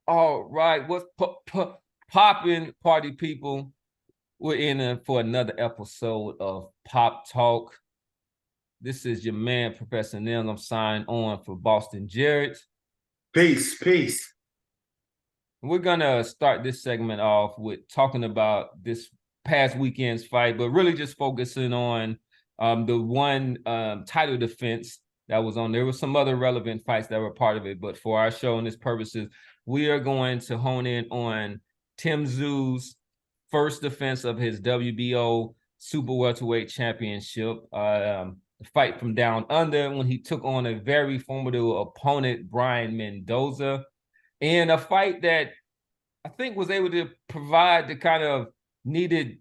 All right, what's popping, party people? We're in for another episode of Pop Talk. This is your man, Professor Neil. I'm signed on for Boston Jared. Peace, peace. We're gonna start this segment off with talking about this past weekend's fight, but really just focusing on the one title defense that was on. There were some other relevant fights that were part of it, but for our show and its purposes, we are going to hone in on Tszyu's first defense of his WBO super welterweight championship. The fight from down under when he took on a very formidable opponent, Brian Mendoza, and a fight that I think was able to provide the kind of needed,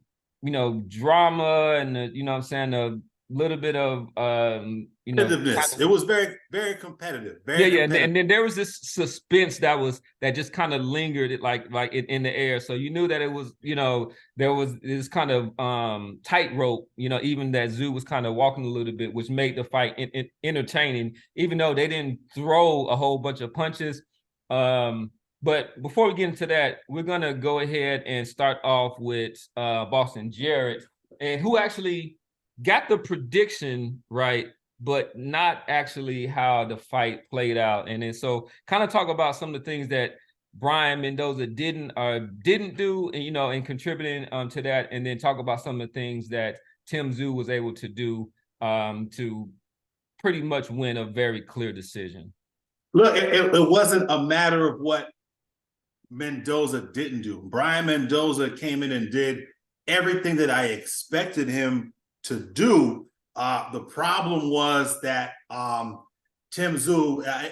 drama and what I'm saying, a little bit of Competitiveness. It was very, very competitive. Very competitive. And then there was this suspense that just kind of lingered it like in the air. So you knew that it was, there was this kind of tightrope, even that Tszyu was kind of walking a little bit, which made the fight entertaining, even though they didn't throw a whole bunch of punches. But before we get into that, we're gonna go ahead and start off with Boston Jared, and who actually got the prediction right, but not actually how the fight played out. And then so kind of talk about some of the things that Brian Mendoza didn't do, and and contributing to that, and then talk about some of the things that Tszyu was able to do to pretty much win a very clear decision. Look, it wasn't a matter of what Mendoza didn't do. Brian Mendoza came in and did everything that I expected him to do. The problem was that Tszyu,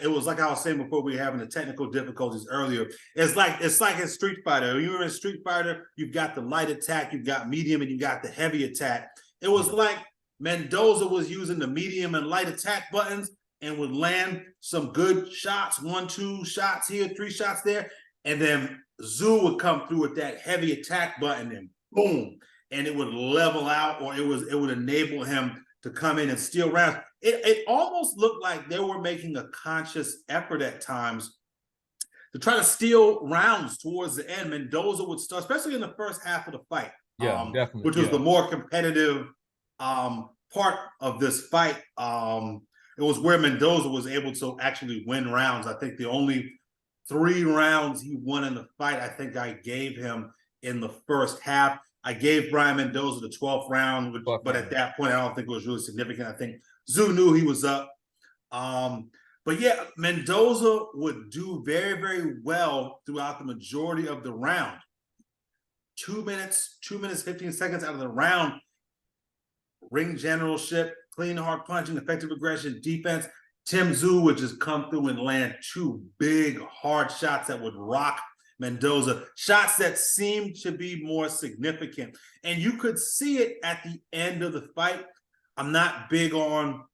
it was like I was saying before, we were having the technical difficulties earlier. It's like in Street Fighter. When you're in Street Fighter, you've got the light attack, you've got medium, and you got the heavy attack. It was like Mendoza was using the medium and light attack buttons and would land some good shots, 1, 2 shots here, 3 shots there. And then Tszyu would come through with that heavy attack button and boom, and it would level out, or it would enable him to come in and steal rounds. It almost looked like they were making a conscious effort at times to try to steal rounds towards the end. Mendoza would start, especially in the first half of the fight, definitely, which was the more competitive part of this fight. It was where Mendoza was able to actually win rounds. I think the only 3 rounds he won in the fight, I think I gave him in the first half. I gave Brian Mendoza the 12th round, but at that point, I don't think it was really significant. I think Tszyu knew he was up. But yeah, Mendoza would do very, very well throughout the majority of the round. 2 minutes, 15 seconds out of the round, ring generalship, clean hard punching, effective aggression, defense. Tszyu would just come through and land 2 big, hard shots that would rock Mendoza, shots that seemed to be more significant. And you could see it at the end of the fight. I'm not big on,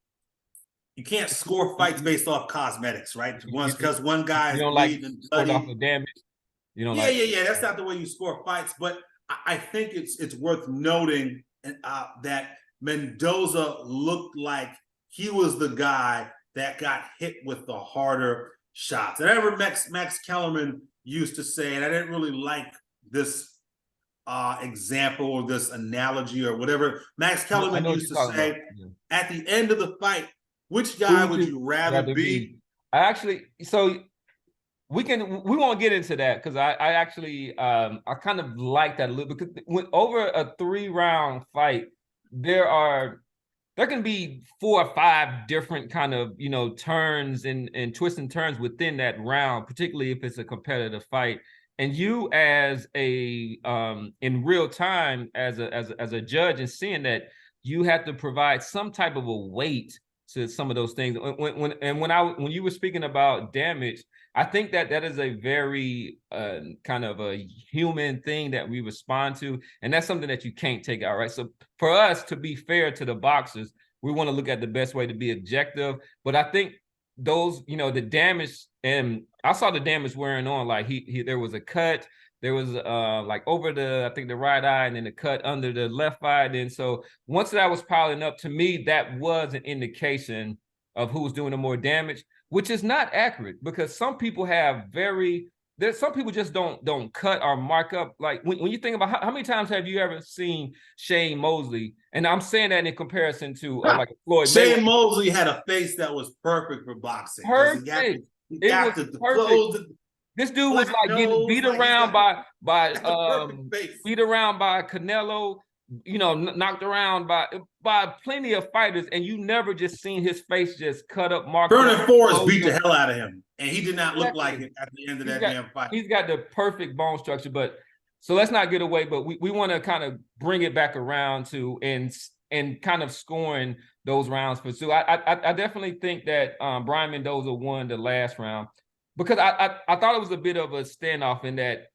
you can't score fights based off cosmetics, right? Because one guy is bleeding bloody. Off the damage. Yeah. That's not the way you score fights. But I think it's worth noting that Mendoza looked like he was the guy that got hit with the harder shots. And I remember Max Kellerman used to say, and I didn't really like this example or this analogy or whatever. Max Kellerman used to say, at the end of the fight, which guy would you rather be? So we won't get into that, because I actually I kind of like that a little, because over a 3-round fight, there can be 4 or 5 different kind of, turns and twists and turns within that round, particularly if it's a competitive fight. And you as a in real time as a judge, and seeing that, you have to provide some type of a weight to some of those things. When you were speaking about damage, I think that is a very kind of a human thing that we respond to, and that's something that you can't take out, right? So for us to be fair to the boxers, we want to look at the best way to be objective. But I think those, the damage, and I saw the damage wearing on. Like there was a cut, there was like over I think the right eye, and then the cut under the left eye. And so once that was piling up, to me, that was an indication of who's doing the more damage, which is not accurate, because some people have very there's some people just don't cut or mark up. Like when you think about how many times have you ever seen Shane Mosley? And I'm saying that in comparison to like a Floyd Shane Mayweather. Mosley had a face that was perfect for boxing because Perfect. he It got was the perfect. clothes, This dude was black like getting nose, beat like he's around got by the perfect face. beat around by Canelo, you know, knocked around by plenty of fighters, and you never just seen his face just cut up, marked Vernon up. Forrest beat the hell out of him, and he did not look like Exactly. it at the end of that damn fight. He's got the perfect bone structure, but so let's not get away. But we want to kind of bring it back around to and kind of scoring those rounds for Tszyu. I definitely think that Brian Mendoza won the last round because I thought it was a bit of a standoff in that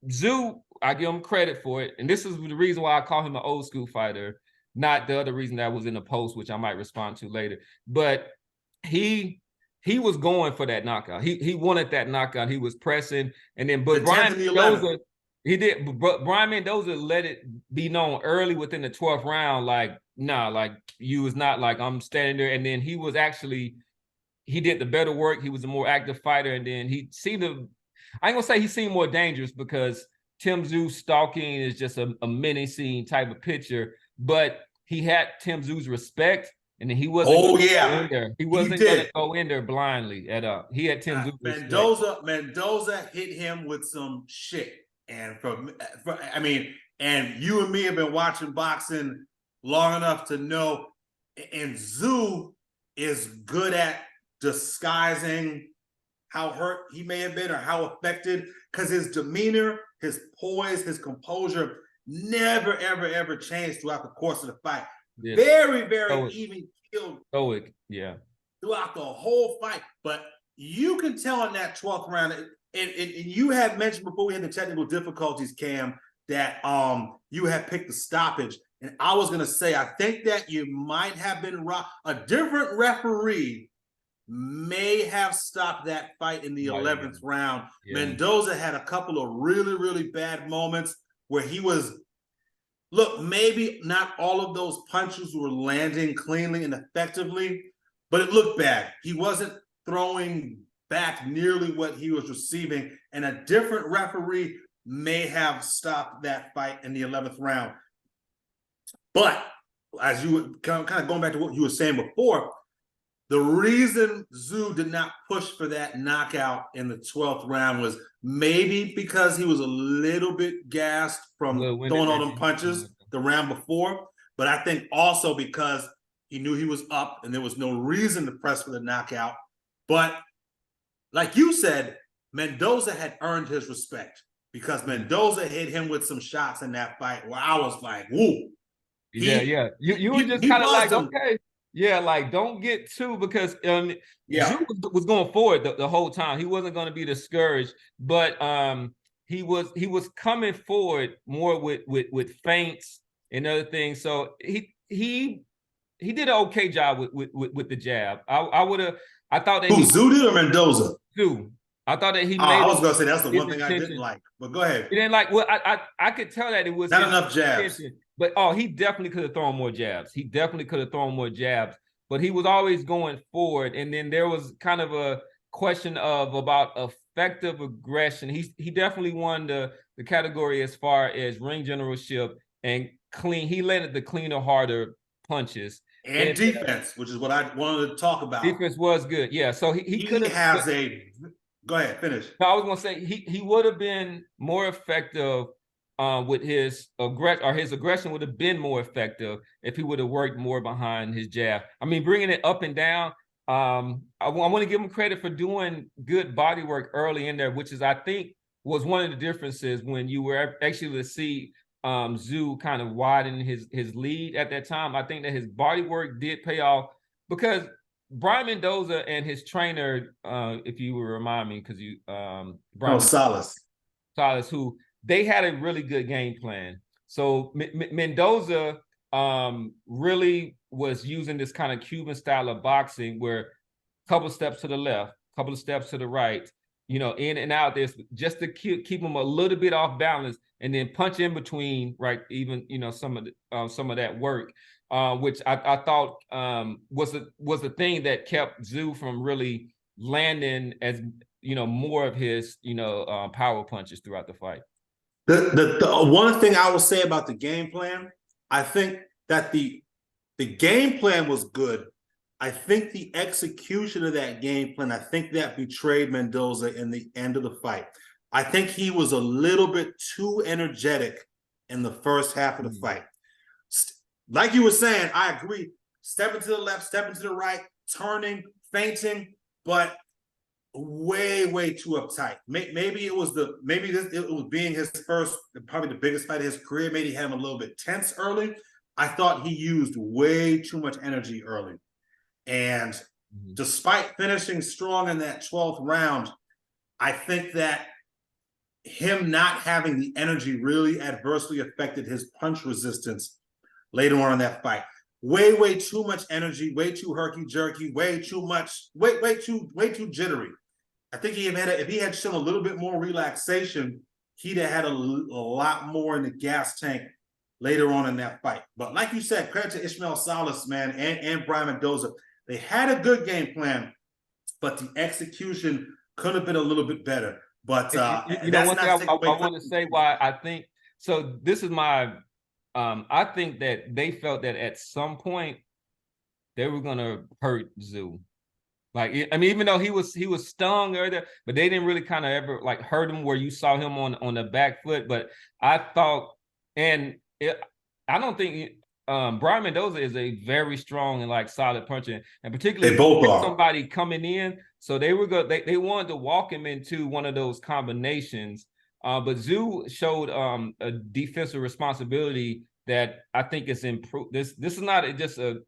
Tszyu, I give him credit for it, and this is the reason why I call him an old school fighter, not the other reason that was in the post, which I might respond to later. But he was going for that knockout. He wanted that knockout. He was pressing, and then but Brian Mendoza, he did. But Brian Mendoza let it be known early within the 12th round, like nah, like you was not like I'm standing there. And then he was actually he did the better work. He was a more active fighter, and then he seemed to. I ain't gonna say he seemed more dangerous because Tim Tszyu stalking is just a mini scene type of picture, but he had Tim Tszyu's respect. And then he wasn't in there. He wasn't going to go in there blindly at all. He had Tim Tszyu. Mendoza hit him with some shit. And I mean, and you and me have been watching boxing long enough to know, and Tszyu is good at disguising how hurt he may have been or how affected, because his demeanor, his poise, his composure never, ever, ever changed throughout the course of the fight. Yeah. Very, very even killed. Stoic, yeah. Throughout the whole fight. But you can tell in that 12th round, and you had mentioned before we had the technical difficulties, Cam, that you had picked the stoppage. And I was gonna say, I think that you might have been wrong. A different referee may have stopped that fight in the 11th round. Yeah. Mendoza had a couple of really, really bad moments where he was. Look, maybe not all of those punches were landing cleanly and effectively, but it looked bad. He wasn't throwing back nearly what he was receiving, and a different referee may have stopped that fight in the 11th round. But as you were kind of going back to what you were saying before, the reason Tszyu did not push for that knockout in the 12th round was maybe because he was a little bit gassed from throwing all them punches the round before. But I think also because he knew he was up and there was no reason to press for the knockout. But like you said, Mendoza had earned his respect because Mendoza hit him with some shots in that fight where I was like, woo. Yeah. You were just kind of like, okay. Yeah, like don't get too, because Tszyu was going forward the whole time. He wasn't going to be discouraged, but he was coming forward more with feints and other things. So he did an okay job with the jab. I thought that Tszyu did or Mendoza? Tszyu. I thought that he made. I was gonna say that's the one thing I didn't like. But go ahead. He didn't like. Well, I could tell that it was not enough jabs. But he definitely could have thrown more jabs. He definitely could have thrown more jabs. But he was always going forward. And then there was kind of a question about effective aggression. He definitely won the category as far as ring generalship and clean. He landed the cleaner, harder punches. And defense, which is what I wanted to talk about. Defense was good. Yeah. So he could have Go ahead, finish. No, I was gonna say he would have been more effective with his aggression, or his aggression would have been more effective if he would have worked more behind his jab. I mean, bringing it up and down. I want to give him credit for doing good body work early in there, which is I think was one of the differences when you were actually to see Tszyu kind of widen his lead at that time. I think that his body work did pay off because Brian Mendoza and his trainer, if you would remind me, because you Brian Salas, who they had a really good game plan. So Mendoza really was using this kind of Cuban style of boxing where a couple of steps to the left, a couple of steps to the right, in and out this, just to keep him a little bit off balance, and then punch in between, right? Even some of that work. Which I thought was the thing that kept Tszyu from really landing more of his, power punches throughout the fight. The one thing I will say about the game plan, I think that the game plan was good. I think the execution of that game plan, I think that betrayed Mendoza in the end of the fight. I think he was a little bit too energetic in the first half of the fight. Like you were saying, I agree. Stepping to the left, stepping to the right, turning, feinting, but way too uptight. Maybe it was being his first, probably the biggest fight of his career. Maybe he had him a little bit tense early. I thought he used way too much energy early. And despite finishing strong in that 12th round, I think that him not having the energy really adversely affected his punch resistance later on in that fight. Way too much energy, way too herky-jerky, way too jittery. I think if he had shown a little bit more relaxation, he'd have had a lot more in the gas tank later on in that fight. But like you said, credit to Ismael Salas, man, and Brian Mendoza. They had a good game plan, but the execution could have been a little bit better. But one thing I want to say why I think so. This is my. I think that they felt that at some point they were gonna hurt Tszyu. Like, I mean, even though he was stung earlier, but they didn't really kind of ever like hurt him where you saw him on the back foot. But I thought, I don't think Brian Mendoza is a very strong and like solid puncher, and particularly they both are. Somebody coming in, so they they wanted to walk him into one of those combinations. But Tszyu showed a defensive responsibility that I think is improved. This is not just a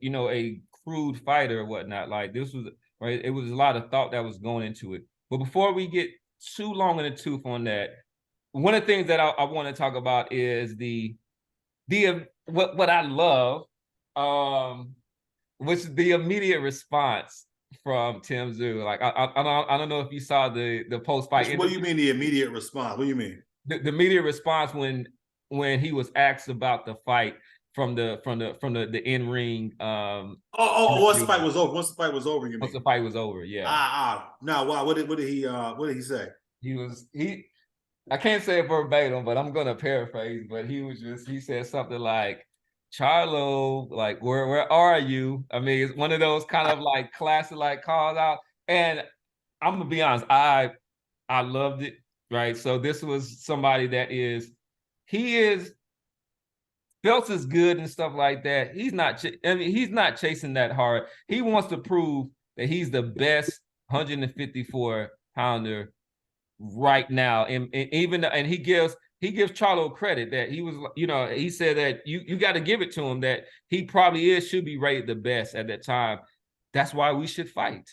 crude fighter or whatnot. Like this was right. It was a lot of thought that was going into it. But before we get too long in the tooth on that, one of the things that I want to talk about is what I love, which is the immediate response from Tszyu. Like I don't know if you saw the post fight. What do you mean the immediate response? What do you mean? The immediate response when he was asked about the fight from the in ring. Once the fight was over. Once the fight was over, you mean? Once the fight was over, yeah. No, why? What did he say? I can't say it verbatim, but I'm gonna paraphrase. But he said something like, Charlo, like, where are you? I mean, it's one of those kind of like classic like calls out. And I'm gonna be honest, I loved it, right? So this was somebody that Phelps is good and stuff like that. He's not chasing that hard. He wants to prove that he's the best 154 pounder right now. And he gives Charlo credit that he was, he said that you got to give it to him that he probably should be rated the best at that time. That's why we should fight.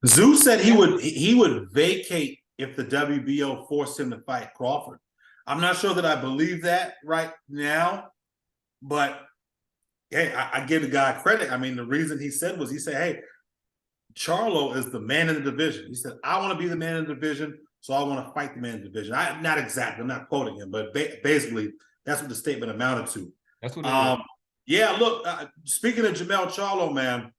Tszyu said he would vacate if the WBO forced him to fight Crawford. I'm not sure that I believe that right now, but hey, I give the guy credit. I mean, the reason he said, hey, Charlo is the man in the division. He said, I want to be the man in the division, so I want to fight the man in the division. I'm not quoting him, but basically that's what the statement amounted to. That's what yeah, look, speaking of Jermell Charlo, man,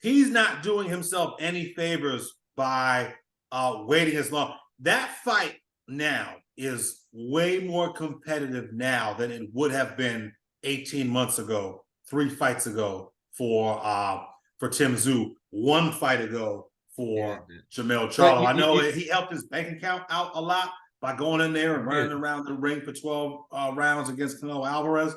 he's not doing himself any favors by waiting as long. That fight now is way more competitive now than it would have been 18 months ago, 3 fights ago for Tszyu, 1 fight ago for Jermell Charlo. I know he helped his bank account out a lot by going in there and running around the ring for 12 rounds against Canelo Alvarez.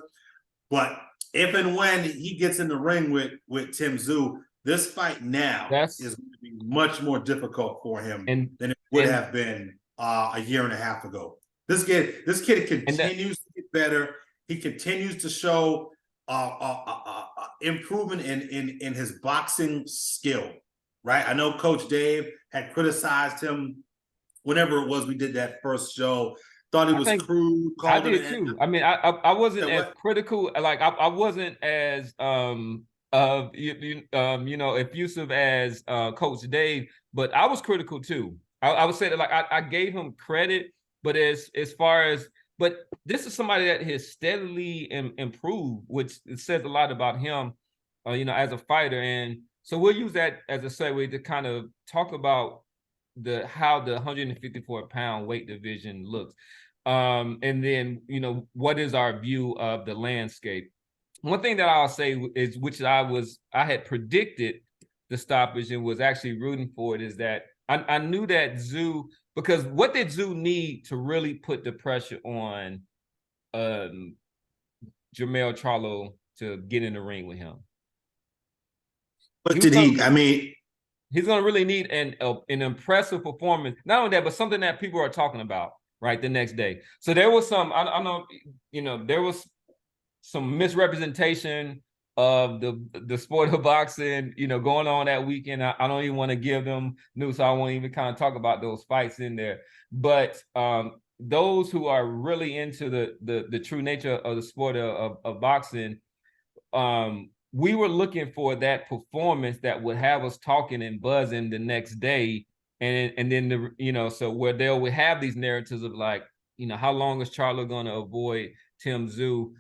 But if and when he gets in the ring with Tszyu, this fight now is going to be much more difficult for him than it would have been a year and a half ago. This kid continues to get better. He continues to show improvement in his boxing skill, right? I know Coach Dave had criticized him whenever it was we did that first show. Thought he was crude. I did too. I mean, I wasn't as critical. Like I wasn't as effusive as Coach Dave, but I was critical too. I would say that like I gave him credit, but as far as this is somebody that has steadily improved, which says a lot about him, as a fighter. And so we'll use that as a segue to kind of talk about how the 154-pound weight division looks. And then, what is our view of the landscape? One thing that I'll say is, which I had predicted the stoppage and was actually rooting for it, is that I knew that Tszyu, because what did Tszyu need to really put the pressure on Jermell Charlo to get in the ring with him? What did he? I mean, he's going to really need an impressive performance. Not only that, but something that people are talking about, right, the next day. So there was some, I know, there was some misrepresentation of the sport of boxing, going on that weekend. I don't even want to give them news, so I won't even kind of talk about those fights in there. But those who are really into the true nature of the sport of boxing, we were looking for that performance that would have us talking and buzzing the next day. And then, so where they would have these narratives of like, how long is Charlo going to avoid Tim Tszyu?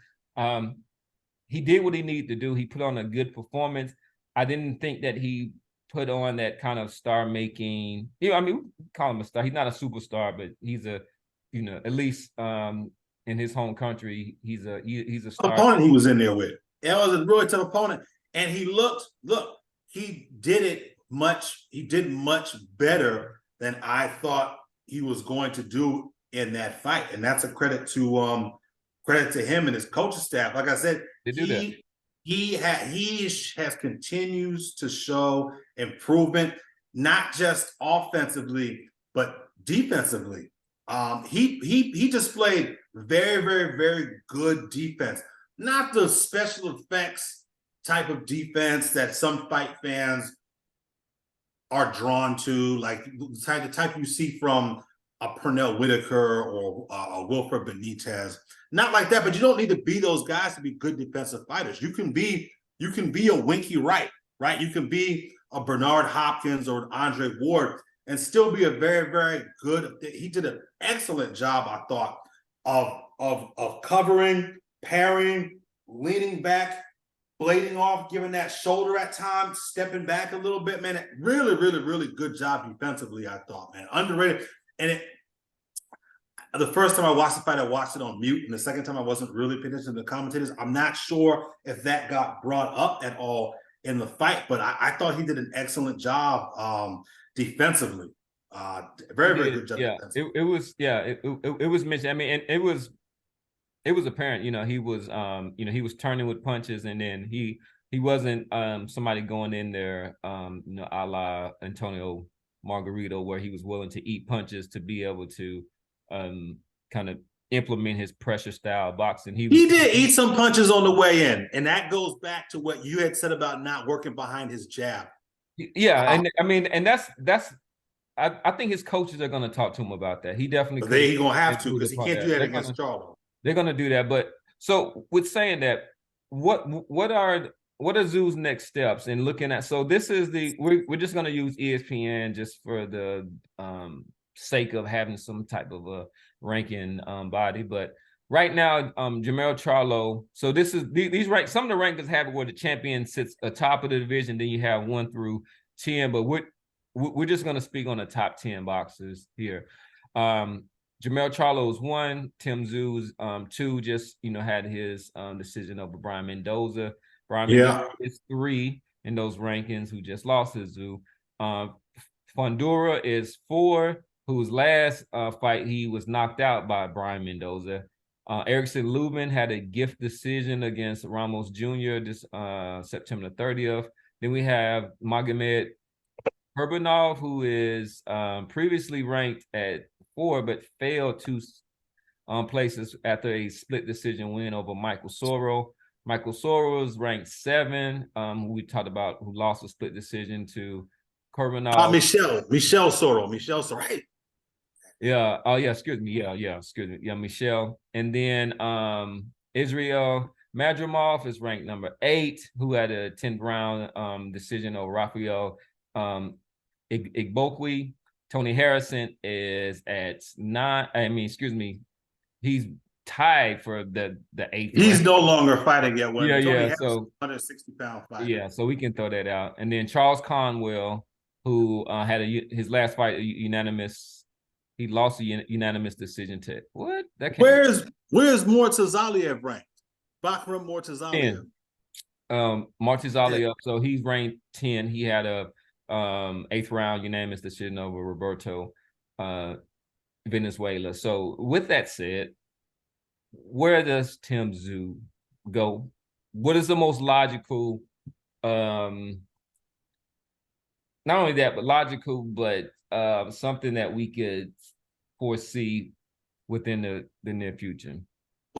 He did what he needed to do. He put on a good performance. I didn't think that he put on that kind of star making, we call him a star. He's not a superstar, but he's a, at least in his home country, he's a star. Opponent he was in there with. It was a really tough opponent. And he he did much better than I thought he was going to do in that fight. And that's a credit to him and his coaching staff. Like I said, he continues to show improvement, not just offensively, but defensively. He displayed very, very, very good defense. Not the special effects type of defense that some fight fans are drawn to, like the type you see from a Pernell Whitaker or a Wilfred Benitez. Not like that, but you don't need to be those guys to be good defensive fighters. You can be a Winky Wright, right? You can be a Bernard Hopkins or an Andre Ward and still be a very, very good. He did an excellent job, I thought, of covering, parrying, leaning back, blading off, giving that shoulder at times, stepping back a little bit, man. Really, really, really good job defensively, I thought, man. Underrated. And the first time I watched the fight, I watched it on mute. And the second time I wasn't really paying attention to the commentators. I'm not sure if that got brought up at all in the fight, but I thought he did an excellent job defensively. Very, very good job. Yeah, it was mentioned. I mean, and it was apparent, he was he was turning with punches, and then he wasn't somebody going in there, a la Antonio Margarito, where he was willing to eat punches to be able to kind of implement his pressure style boxing. He did eat some punches on the way in, and that goes back to what you had said about not working behind his jab. Yeah, and I mean, and that's I think his coaches are going to talk to him about that. He definitely he's going to have to, because he can't do that against Charlo. They're going to do that. But so with saying that, what are Tszyu's next steps in looking at? So this is we're just going to use ESPN just for the sake of having some type of a ranking body. But right now, Jermell Charlo. So this is these rank. Some of the rankings have it where the champion sits atop of the division. Then you have 1 through 10. But we're just going to speak on the top 10 boxers here. Jermell Charlo is 1. Tim Tszyu's 2. Just had his decision over Brian Mendoza. Brian Mendoza is 3 in those rankings, who just lost his Tszyu. Fundura is 4, whose last fight he was knocked out by Brian Mendoza. Erickson Lubin had a gift decision against Ramos Jr. this September 30th. Then we have Magomed Herbanov, who is previously ranked at 4, but failed 2 places after a split decision win over Michael Soro. Michael Soro is ranked 7, who we talked about, who lost a split decision to Herbanov. Michelle Soro, right? Yeah. Oh, yeah. Excuse me. Yeah. Excuse me. Yeah, Michelle. And then Israel Madrimov is ranked number 8, who had a 10th round decision over Rafael Igbokwe. Tony Harrison is at 9. He's tied for the 8th. He's no longer fighting yet. Tony so 160-pound fight. Yeah, so we can throw that out. And then Charles Conwell who had his last fight unanimous. He lost a unanimous decision to what? That can't where's Mortazaliev ranked? Bakram Mortazaliev. Martizaliev. So he's ranked 10. He had a 8th round unanimous decision over Roberto Venezuela. So with that said, where does Tszyu go? What is the most logical? Not only that, but logical, but something that we could foresee within the near future.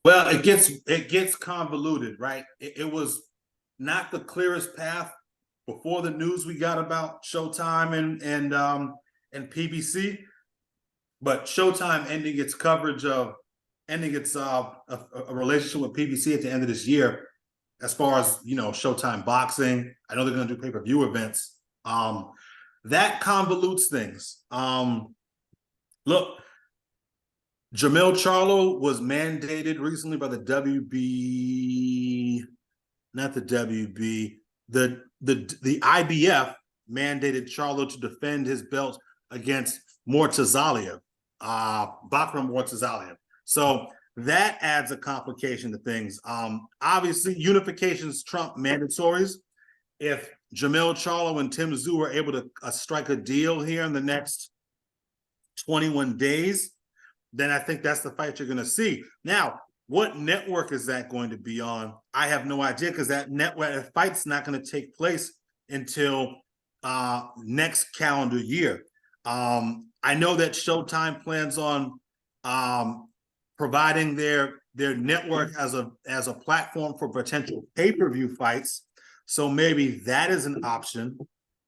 Well, it gets convoluted, right? It was not the clearest path before the news we got about Showtime and PBC, but Showtime ending its coverage of a relationship with PBC at the end of this year, as far as Showtime boxing. I know they're going to do pay-per-view events. That convolutes things. Look, Jamil Charlo was mandated recently by the WB, not the WB, the IBF mandated Charlo to defend his belt against Mortazaliev, Bakram Mortazaliev. So that adds a complication to things. Obviously, unifications trump mandatories. If Jamil Charlo and Tszyu are able to strike a deal here in the next 21 days, then I think that's the fight you're going to see. Now, what network is that going to be on? I have no idea, because that fight's not going to take place until next calendar year. I know that Showtime plans on providing their network as a platform for potential pay-per-view fights. So maybe that is an option.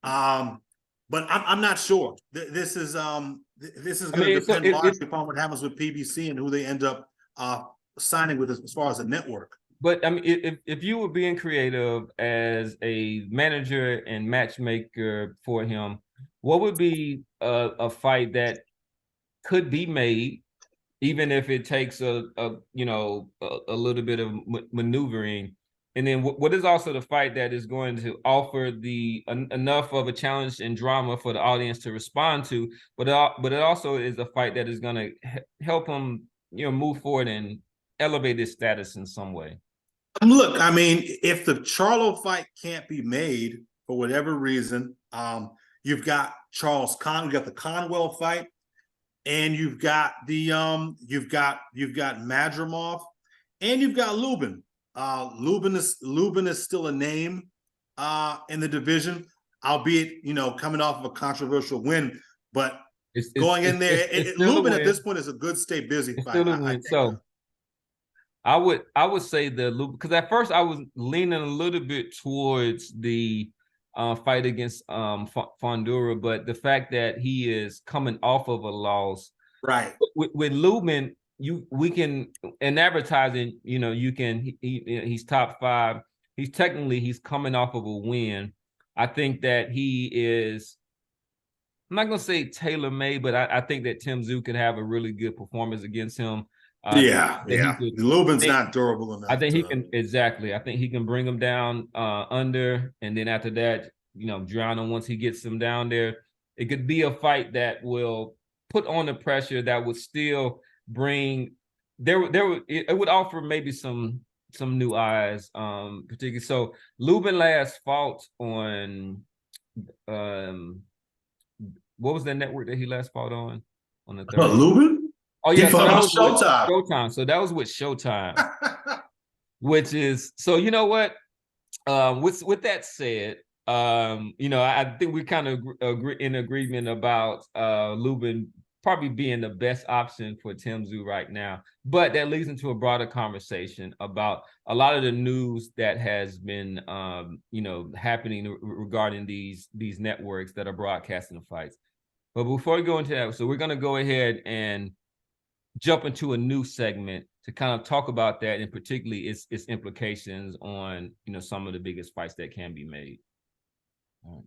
But I'm not sure. This is going to depend largely upon what happens with PBC and who they end up signing with as far as a network. But I mean, if you were being creative as a manager and matchmaker for him, what would be a fight that could be made, even if it takes a little bit of maneuvering? And then what is also the fight that is going to offer enough of a challenge and drama for the audience to respond to, but it also is a fight that is going to help him, move forward and elevate his status in some way? Look, I mean, if the Charlo fight can't be made for whatever reason, you've got you've got the Conwell fight, and you've got Madrimov, and you've got Lubin. Lubin is still a name in the division, albeit coming off of a controversial win, but in there, Lubin at this point is a good stay busy fight. I would say the Lubin, because at first I was leaning a little bit towards the fight against Fondura, but the fact that he is coming off of a loss, right? With Lubin, we can, in advertising, he's top 5. He's coming off of a win. I think that he is, I'm not gonna say tailor-made, but I think that Tszyu could have a really good performance against him. Lubin's not durable enough. I think he can, exactly. I think he can bring him down under, and then after that, drown him once he gets him down there. It could be a fight that will put on the pressure, that would still bring it would offer maybe some new eyes, particularly. So Lubin last fought on what was the network that he last fought on the third? Lubin? Oh yeah, so that was Showtime. Showtime. So that was with Showtime. Which is, so you know what? With that said, I think we kind of agree in agreement about Lubin probably being the best option for Tszyu right now. But that leads into a broader conversation about a lot of the news that has been happening regarding these networks that are broadcasting the fights. But before we go into that, so we're going to go ahead and jump into a new segment to kind of talk about that, and particularly its implications on some of the biggest fights that can be made. All right.